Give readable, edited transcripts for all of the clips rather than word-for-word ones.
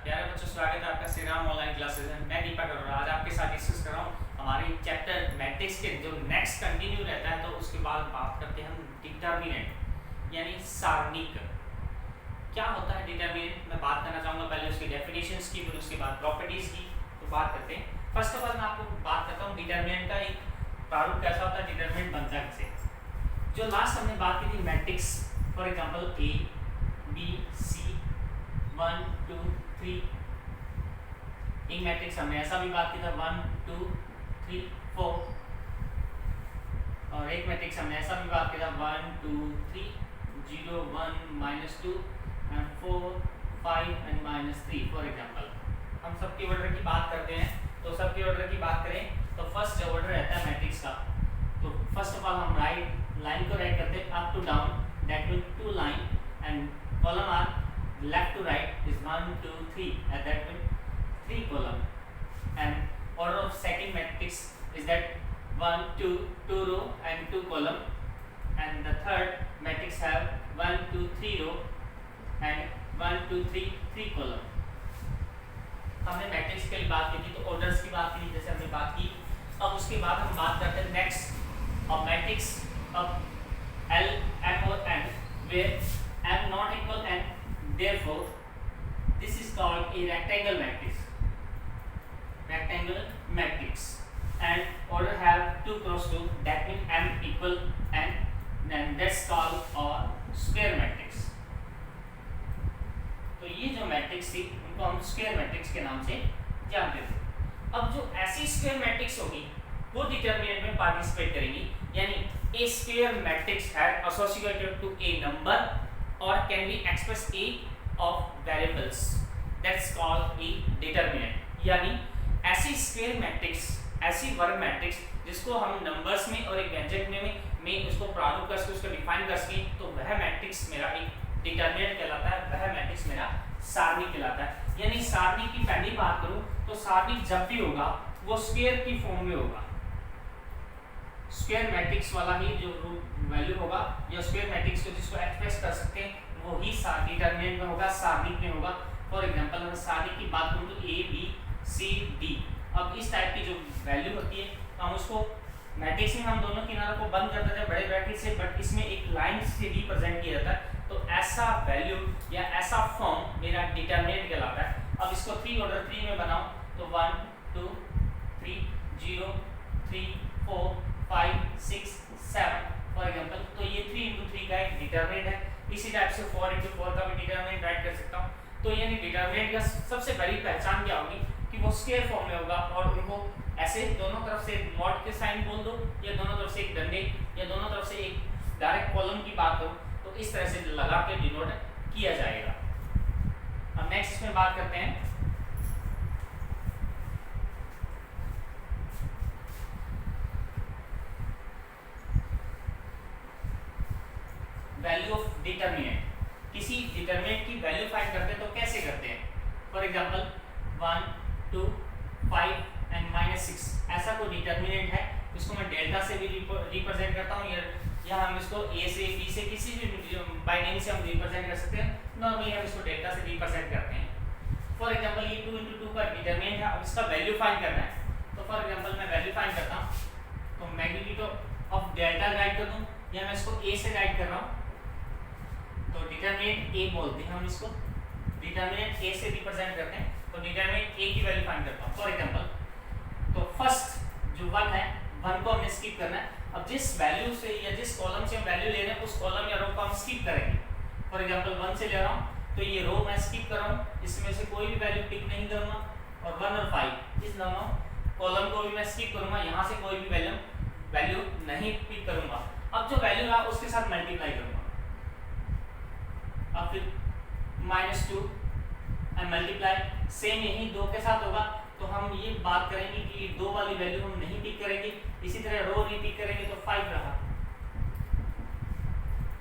प्यारे बच्चों, स्वागत है आपका श्री राम ऑनलाइन क्लासेस में। मैं दीपक अरोड़ा आज आपके साथ डिस्कस कर रहा हूँ हमारे चैप्टर मैट्रिक्स के जो नेक्स्ट कंटिन्यू रहता है। तो उसके बाद बात करते हैं हम डिटर्मिनेंट यानी सारणिक। क्या होता है डिटर्मिनेंट, मैं बात करना चाहूँगा पहले उसकी डेफिनेशंस की, फिर उसके बाद प्रॉपर्टीज की। तो बात करते हैं। फर्स्ट ऑफ ऑल मैं आपको बात करता हूँ डिटर्मिनेंट का एक प्रारूप कैसा होता है, डिटर्मिनेंट बनता है कैसे। जो लास्ट हमने बात की थी matrix, for example A B C 1 2 3, एक मैट्रिक्स हमने ऐसा भी बात की था 1 2 3 4, और एक मैट्रिक्स हमने ऐसा भी बात किया था 1 2 3 0 1 -2 एंड 4 5 एंड -3। फॉर एग्जांपल हम सबके ऑर्डर की बात करते हैं। तो सबके ऑर्डर की बात करें तो फर्स्ट ऑर्डर रहता है मैट्रिक्स का। तो फर्स्ट ऑफ ऑल हम लाइन को राइट करते हैं up to down, that mean 2 line, and column are left to right is 1 2 3, and that means 3 column, and order of second matrix is that 1 2 2 row and 2 column, and the third matrix have 1 2 3 row and 1 2 3 3 column। हमने matrix की बात की थी, तो orders की बात की जैसे हमने बात की। अब उसके बाद हम बात करते हैं next of matrix of L M और N, where M not equal N, therefore this is called a rectangle matrix, and order have 2 cross 2, that means M equal N, then that's called a square matrix। तो ये जो matrix थी उनको हम square matrix के नाम से जानते थे। अब जो ऐसी स्क्वायर मैट्रिक्स होगी वो डिटरमिनेंट में पार्टिसिपेट करेंगी, यानी ए स्क्वायर मैट्रिक्स है associated to a number or can be expressed a of variables, that's called a determinant। यानी ऐसी स्क्वायर मैट्रिक्स, ऐसी वर्ग मैट्रिक्स जिसको हम नंबर्स में और एक व्यंजक में उसको प्रारूप करके उसको डिफाइन कर सकें, तो वह मैट्रिक्स मेरा एक डिटरमिनेंट कहलाता है, वह मैट्रिक्स मेरा सारणी कहलाता है। यानी सारणी की पहली बात करूं तो सारणी जब भी होगा वो स्क्वायर की फॉर्म में होगा। स्क्वायर मैट्रिक्स वाला ही जो वैल्यू होगा या स्क्वायर मैट्रिक्स को जिसको एक्सप्रेस कर सकते हैं वो ही डिटरमिनेंट में होगा, सारणिक में होगा। फॉर एग्जांपल अगर सारणी की बात करूं तो ए बी सी डी। अब इस टाइप की जो वैल्यू होती है तो हम उसको मैट्रिक्स में हम दोनों किनारों को बंद कर देते हैं बड़े ब्रैकेट से, बट इसमें एक लाइन से रिप्रेजेंट किया जाता है। तो ऐसा वैल्यू या ऐसा फॉर्म मेरा डिटरमिनेंट कहलाता है। अब इसको 3 ऑर्डर 3 में बनाऊं तो 1 2 3 0 3 4 5 6 7 फॉर एग्जांपल। तो ये 3 × 3 का एक डिटरमिनेंट है। इसी टाइप से 4 × 4 का भी डिटरमिनेंट राइट कर सकता हूँ। तो यानी डिटरमिनेंट का सबसे बड़ी पहचान क्या होगी कि वो स्क्वायर फॉर्म में होगा, और उनको ऐसे दोनों तरफ से मॉड के साइन बोल दो, या दोनों तरफ से एक डंडे, या दोनों तरफ से एक डायरेक्ट कॉलम की बात करो तो इस तरह से लगा के डिनोट किया जाएगा। अब नेक्स्ट इसमें बात करते हैं वैल्यू ऑफ डिटरमिनेंट। किसी डिटरमिनेंट की वैल्यू फाइंड करते हैं तो कैसे करते हैं। फॉर एग्जांपल 1 2 5 एंड -6 ऐसा कोई डिटरमिनेंट है, इसको मैं डेल्टा से भी रिप्रेजेंट करता हूँ, या हम इसको ए से बी से किसी भी बाय नेम से हम रिप्रेजेंट कर सकते हैं। नॉर्मली हम इसको डेल्टा से रिप्रेजेंट करते हैं। फॉर एग्जांपल ये 2 × 2 का डिटरमिनेंट है। अब इसका वैल्यू फाइंड करना है। तो फॉर एग्जांपल मैं वैल्यू फाइंड करता हूँ तो मैग्नीट्यूड ऑफ डेल्टा राइट कर दूँ, या मैं इसको ए से राइट कर रहा हूँ तो डिटरमिनेंट ए बोलते हैं हम इसको। डिटरमिनेंट ए से रिप्रेजेंट करते हैं तो डिटरमिनेंट ए की वैल्यू फाइंड करता हूँ। फॉर एग्जांपल तो फर्स्ट जो 1 है 1 को हमने स्किप करना है। अब जिस वैल्यू से या जिस कॉलम से हम वैल्यू ले रहे हैं उस कॉलम या रो को हम स्किप करेंगे। फॉर एग्जांपल 1 से ले रहा हूँ तो ये रो मैं स्किप कर रहा हूँ, इसमें से कोई भी वैल्यू पिक नहीं करूँगा, और 1 और 5 इस दोनों कॉलम को भी मैं स्किप करूँगा, यहाँ से कोई भी वैल्यू नहीं पिक करूँगा। अब जो वैल्यू रहा उसके साथ मल्टीप्लाई करूँगा। अब फिर -2 एंड मल्टीप्लाई सेम यही 2 के साथ होगा। तो हम ये बात करेंगे कि 2 वाली वैल्यू हम नहीं पिक करेंगे, इसी तरह रो नहीं पिक करेंगे तो 5 रहा।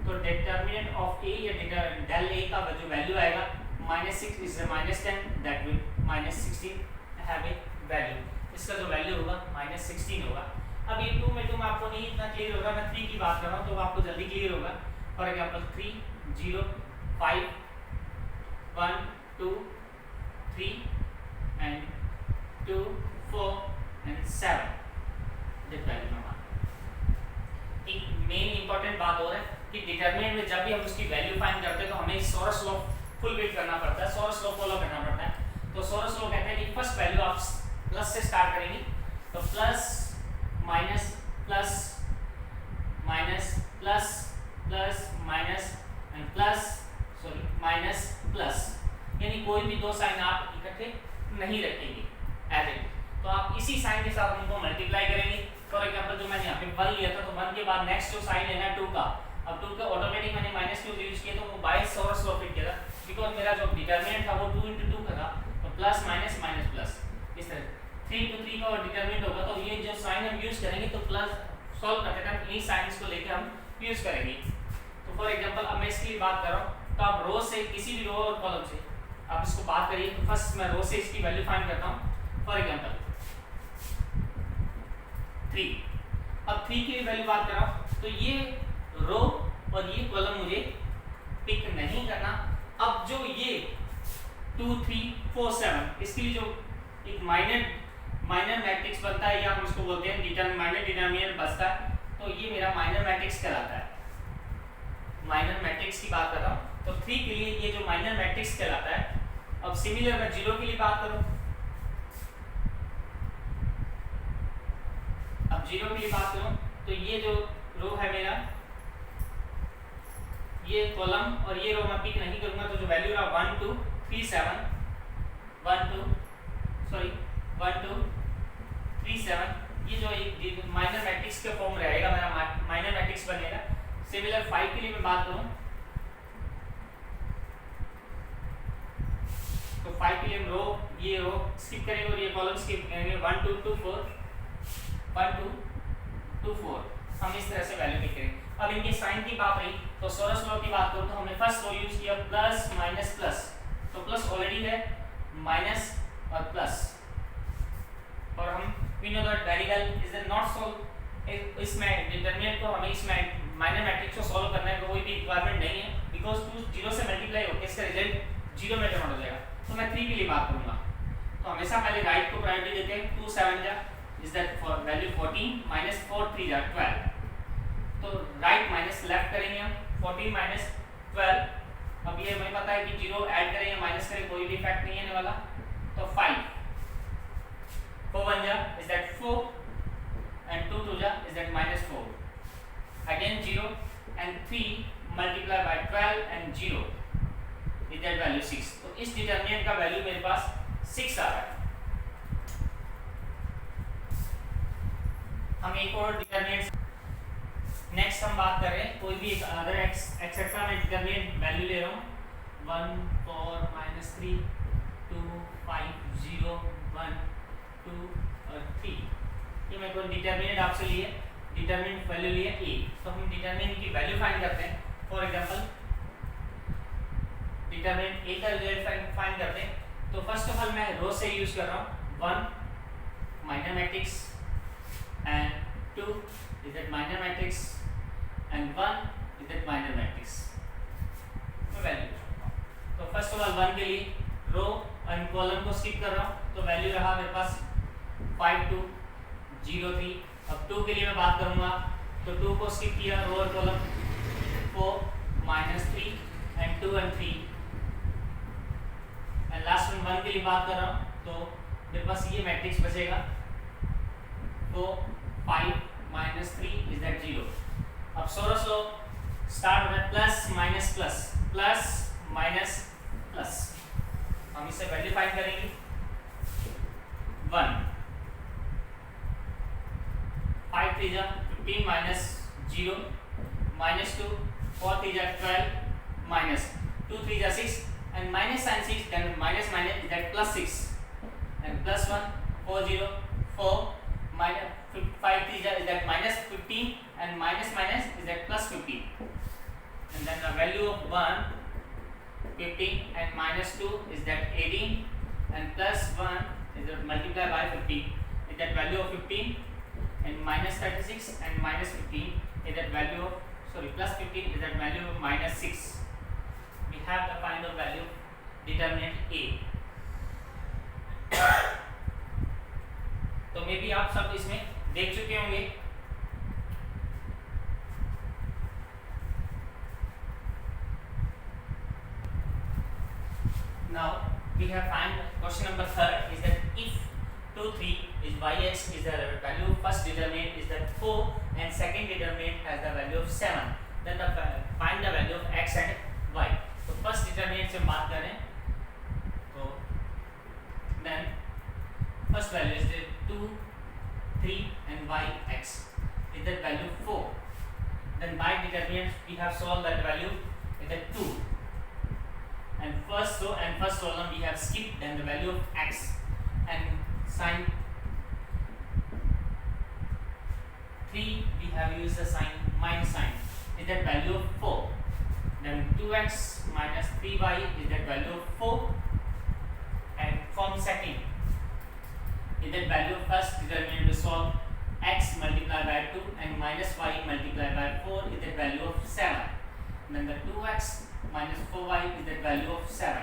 तो डिटरमिनेंट ऑफ ए या डेल ए का जो वैल्यू आएगा -6 is -10, that will -16 have a value. इसका जो वैल्यू होगा -16 होगा। अब ये 2 में आपको नहीं इतना क्लियर होगा, मैं 3 की बात कर रहा हूँ तो आपको जल्दी क्लियर होगा। फॉर एग्जांपल 3 0 5 1 2 3 पड़ता है, सोरस लॉ फॉलो करना पड़ता है। तो सोरस लॉ कहते हैं कि फर्स्ट वैल्यू आप प्लस से स्टार्ट करेंगे, तो plus minus plus minus plus plus minus and plus sorry minus plus, यानी कोई भी दो साइन आप इकट्ठे नहीं रखेंगे एज इट, तो आप इसी साइन के साथ उनको मल्टीप्लाई करेंगे। फॉर एग्जांपल जो मैंने यहाँ पे 1 लिया था, तो 1 के बाद नेक्स्ट जो साइन लेना है 2 का, अब 2 का ऑटोमेटिक मैंने माइनस क्यों यूज किया, तो वो बाय सोरस लॉ फिट किया था, बिकॉज मेरा जो डिटरमिनेंट था वो 2 × 2 का था, तो प्लस माइनस माइनस प्लस इस तरह 3 × 3 का डिटरमिनेंट होगा, तो ये जो साइन हम यूज करेंगे तो प्लस सॉल्व करते टाइम इन्हीं साइंस को लेकर हम यूज करेंगे। तो फॉर एग्जांपल अब मैं इसकी बात कर रहा हूँ, तो आप रो से किसी भी रो और कॉलम से आप इसको बात करिए। तो फर्स्ट मैं रो से इसकी वैल्यू फाइंड करता हूँ, फॉर एग्जांपल 3। अब 3 की वैल्यू बात कर रहा हूँ, तो ये रो और ये कॉलम मुझे पिक नहीं करना। अब जो ये 2 3 4 7 इसके लिए जो एक माइनर मैट्रिक्स बनता है, या हम इसको बोलते हैं माइनर डिटरमिनेंट बचता है, तो ये मेरा माइनर मैट्रिक्स कहलाता है। माइनर मैट्रिक्स की बात कर रहा हूँ, तो 3 के लिए ये जो माइनर मैट्रिक्स कहलाता है। अब सिमिलर मैं 0 के लिए बात करूँ, अब 0 के लिए बात करूँ, तो ये जो रो है मेरा, ये कॉलम और ये रो मैं पिक नहीं करूंगा, तो जो वैल्यू रहा 1 2 3 7 1 2 3 7, ये जो एक माइनर मैट्रिक्स के फॉर्म रहेगा, मेरा माइनर मैट्रिक्स बनेगा। सिमिलर 5 के लिए मैं बात करूं, तो 5 के लिए हम ये रो स्किप करेंगे और ये कॉलम स्किप करेंगे, 1 2 2 4 1 2 2 4, हम इस तरह से वैल्यू पिक करेंगे। अब इनके साइन की बात रही, तो सोरस लॉ की बात करूं, तो हमने फर्स्ट लॉ यूज किया प्लस माइनस प्लस, तो प्लस ऑलरेडी है, माइनस और प्लस, और हम we know that variable is not solve, इसमें डिटरमिनेंट को हमें इसमें माइनर मैट्रिक्स को सॉल्व करने की कोई भी रिक्वायरमेंट नहीं है, बिकॉज 2 0 से मल्टीप्लाई होकर इसका रिजल्ट 0 में कन्वर्ट हो जाएगा। तो मैं 3 के लिए बात करूंगा, तो हमेशा पहले राइट को प्रायोरिटी देते हैं। 2 7 जा is that for value 14 minus 4 3 जा 12, तो राइट माइनस लेफ्ट करेंगे हम, 14 माइनस 12। अब ये हमें पता है कि 0 ऐड करें या माइनस करें कोई भी इफेक्ट नहीं आने वाला, तो 5 4 1 जा इज दैट 4 and 2 2 जा is that minus 4, again 0 and 3 multiplied by 12 and 0 is that value 6। तो इस डिटरमिनेंट का वैल्यू मेरे पास 6 आ रहा है। हम एक और डिटरमिनेंट नेक्स्ट हम बात कर रहे हैं, कोई भी अगर एक्सेट्रा में डिटरमिनेंट वैल्यू ले रहा हूँ, 1 4 -3 2 5 0 1 2 और 3, ये मैं कोई डिटरमिनेंट आपसे लिए, डिटरमिनेंट वैल्यू लिए a, तो हम डिटरमिनेंट की वैल्यू फाइंड करते हैं। फॉर एग्जांपल डिटरमिनेंट a का रिजल्ट फाइंड करते हैं, तो फर्स्ट ऑफ ऑल मैं रो से यूज कर रहा हूँ, 1 minor matrix and 2 is that minor matrix and 1 is that minor matrix, मैं वैल्यू। तो फर्स्ट ऑफ ऑल 1 के लिए रो एंड कॉलम को स्किप कर रहा हूँ, तो वैल्यू रहा मेरे पास 5 2 0 3। अब 2 के लिए मैं बात करूंगा, तो 2 को स्किप किया, रो और column 4 -3 and 2 and 3, and last में 1 के लिए बात कर रहा हूँ, तो मेरे पास ये मैट्रिक्स बचेगा, तो 5 -3 is that 0। अब सोरस लॉ स्टार्ट होता है plus minus plus, plus minus plus, हम इसे वैल्यू फाइंड करेंगे। 1 5 3 जा 15 माइनस 0 -2 4 3 जा 12 माइनस 2 3 जा 6 and minus sign 6, then minus is that plus 6 and plus 1 4 0 4 minus 5 3 is that minus 15 and minus is that plus 15, and then the value of 1 15 and minus 2 is that 18 and plus 1 is that multiply by 15 is that value of 15 and minus 36 and minus 15 is that value of plus 15 is that value of minus 6। We have the final value determinant A। तो may be आप सब इसमें देख चुके होंगे। Now we have find question number third is that if 2 3 is yx is the value first determinant is that 4 and second determinant has the value of 7, then find the value of x and y. तो first determinant से हम बात करें तो then first value is the 2 3 and yx is that value 4, then by determinant we have solved that value is that 2, and first row and first column we have skipped, then the value of x and sign 3 we have used the sign minus sign is that value of 4, then 2x minus 3y is that value of 4, and from second is that value of first determinant to solve x multiplied by 2 and minus y multiplied by 4 is the value of 7, then the 2x minus 4y is the value of 7.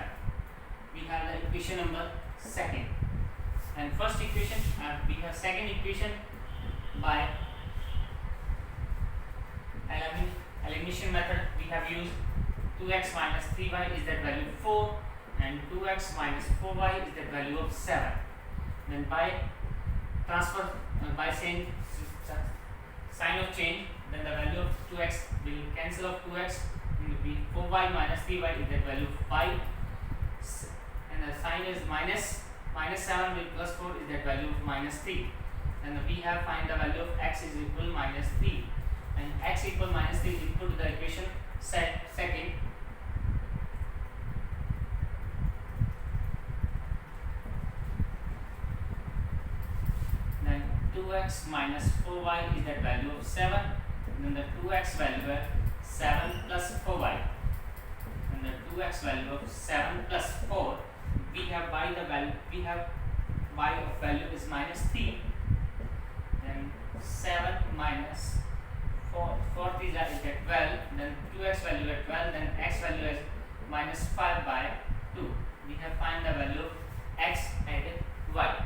We have the equation number second, and first equation we have second equation by elimination method. We have used 2x minus 3y is that value 4 and 2x minus 4y is the value of 7. Then by transfer by saying sign of change, then the value of 2x will cancel off 2x, will be 4y minus 3y is the value of 5, and the sign is minus 7 with plus 4 is the value of minus 3, and we have find the value of x is equal minus 3, and x equal minus 3 is equal to the equation second. Then 2x minus 4y is that value of 7, then the 2x value of 7 plus 4y, and the 2x value of 7 plus 4 we have by the value, we have by of value is minus 3, then 7 minus 4 is that 12, then 2x value at 12, then x value is minus 5 by 2. We have find the value of x and y.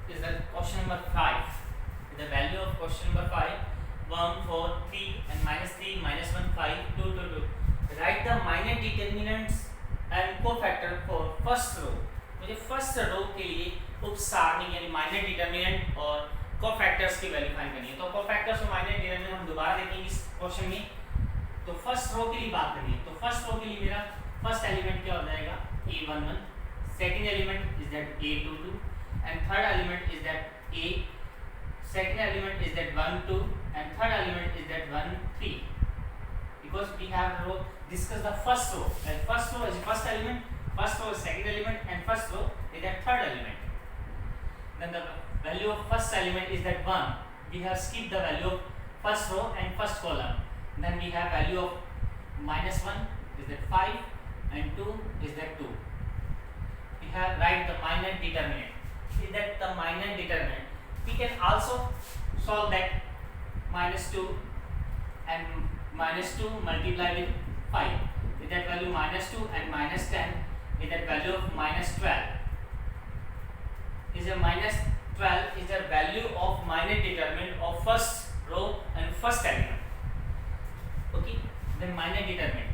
Is that question number 5. The value of question number 5 1 4 3 and minus 3 minus 1 5 2 2 2. Write the minor determinants and cofactor for first row. मुझे first row के लिए उप सारणी यानी minor determinant और cofactors की value find करनी है। तो कोफैक्टर्स और माइनर डिटरमिनेंट हम दोबारा देखेंगे इस क्वेश्चन में। तो फर्स्ट रो के लिए बात करनी है, तो फर्स्ट रो के लिए मेरा फर्स्ट एलिमेंट क्या हो जाएगा a11, second element is that a22 and third element is that a, second element is that 1 2 and third element is that 1 3, because we have row discuss the first row, and first row is first element, first row is second element, and first row is that third element. Then the value of first element is that 1, we have skipped the value of first row and first column. Then we have value of minus 1 is that 5 and 2 is that 2. We have write the minor determinant, is that the minor determinant. We can also solve that minus 2 and minus 2 multiplied with 5 is that value minus 2 and minus 10 is that value of minus 12. Is a minus 12 is the value of minor determinant of first row and first element. Okay, then minor determinant,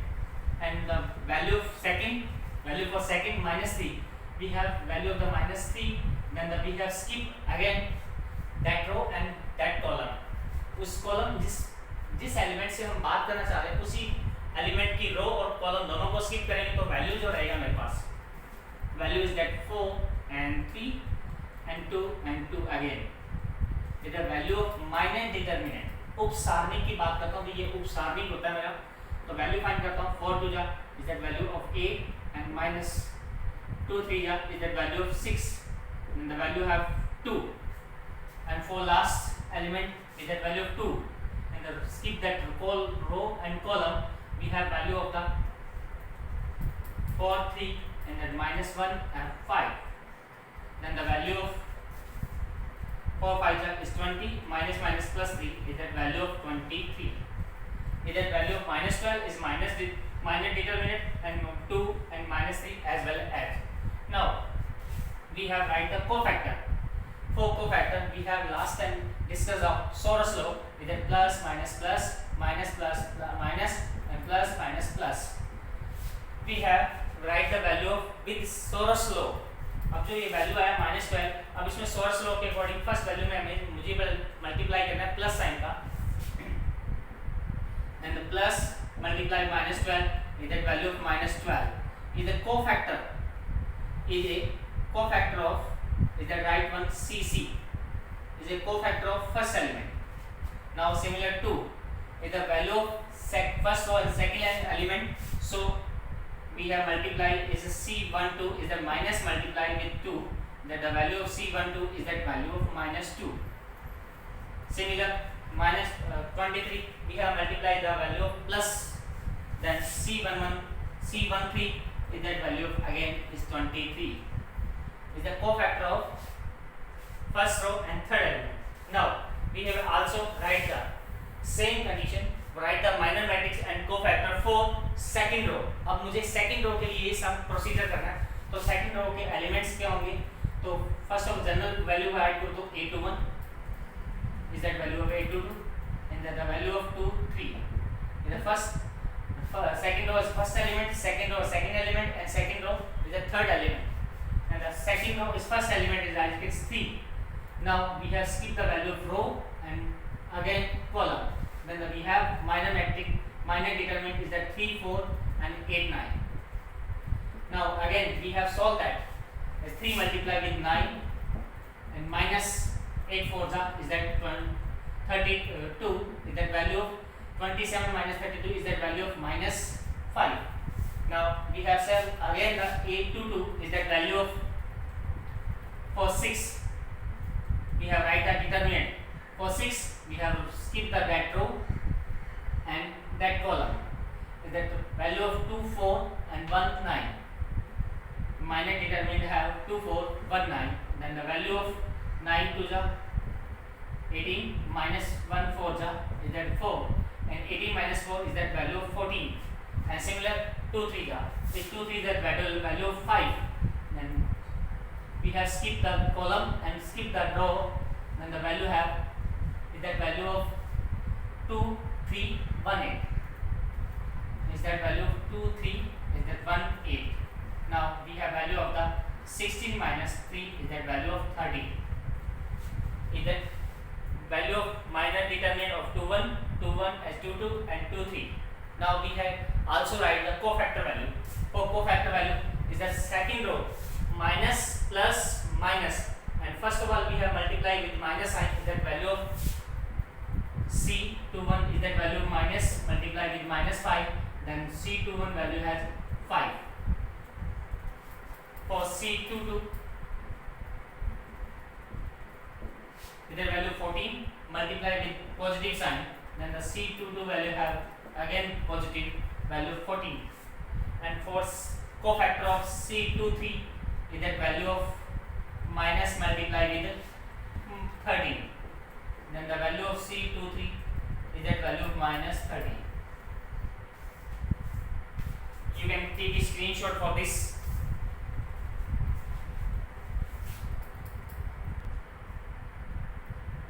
and the value of second, value for second minus 3, we have value of the minus 3, then we have skip again that row and that column. उस column जिस element से हम बात करना चाह रहे हैं उसी एलिमेंट की रो और कॉलम दोनों को स्किप करेंगे, तो वैल्यू जो रहेगा मेरे पास value is that 4 and 3 and 2 and 2 again is the value of minor determinant. उप सारणी की बात करता हूँ तो ये उप सारणी होता है मेरा, तो वैल्यू फाइंड करता हूँ 4 2 जा is that value of 8 and minus 2 3 जा is that value of 6 and the value have 2, and for last element is that value of 2, and the skip that row and column we have value of the 4 3 and then minus 1 and 5, then the value of 4 5 is 20, minus minus plus 3 is that value of 23, is that value of minus 12 is minor determinant and 2 and minus 3 as well as. Now we have write the cofactor. for cofactor we have last time discussed of Sorus law with a plus minus plus minus plus minus and plus minus plus. We have write the value of with Sorus law. अब जो ये value आया -12, अब इसमें Sorus law के according first value में हमें मुझे मल्टीप्लाई करना है प्लस साइन का, and the plus multiply -12 is that value of -12 is the cofactor of is the right one CC is a cofactor of first element. Now similar to is the value of first row and second element, so we have multiply is a C12 is the minus multiply with 2, that the value of C12 is that value of -2. Similar minus 23 we have multiply the value of plus, then C13 is that value of again is 23 is the cofactor of first row and third element. Now we have also write the same condition, write the minor matrix and cofactor for second row. अब मुझे second row के लिए सब procedure करना है, तो second row के elements क्या होंगे, तो first of general value add करो तो a21 is that value of a22 and then the value of 2 3 is the second row is first element, second row second element, and second row is the third element, and the second row is first element is like it's 3. Now we have skipped the value of row and again column, then we have minor matrix, minor determinant is that 3 4 and 8 9. Now again we have solved that as 3 multiply with 9 and minus 8 4 is that 32 is that value of 27 minus 32 is that value of -5. Now we have said again the a22 is that value of for 6 we have write the determinant for 6 we have skip the that row and that column is that value of 2 4 and 1 9. Minor determinant have 2 4 1 9, then the value of 9 2 18 minus 1 4 is that 4, and 18 minus 4 is that value of 14, and similar 2 3 is 2 3 that value of 5. Then we have skipped the column and skipped the row, then the value have is that value of 2 3 1 8 is that value of 2 3 is that 1 8. Now we have value of the 16 minus 3 is that value of 30 is that value of minor determinant of 2 1 2 1 as 2 2 and 2 3. Now we have also write the cofactor value. For cofactor value is the second row minus plus minus, and first of all we have multiply with minus sign is that value of C21 is that value of minus multiply with -5, then C21 value has 5. For C22 is that value 14 multiply with positive sign, then the C22 value have again positive value of 14, and for cofactor of C23 is that value of minus multiply with 13, then the value of C23 is that value of -13. You can take a screenshot for this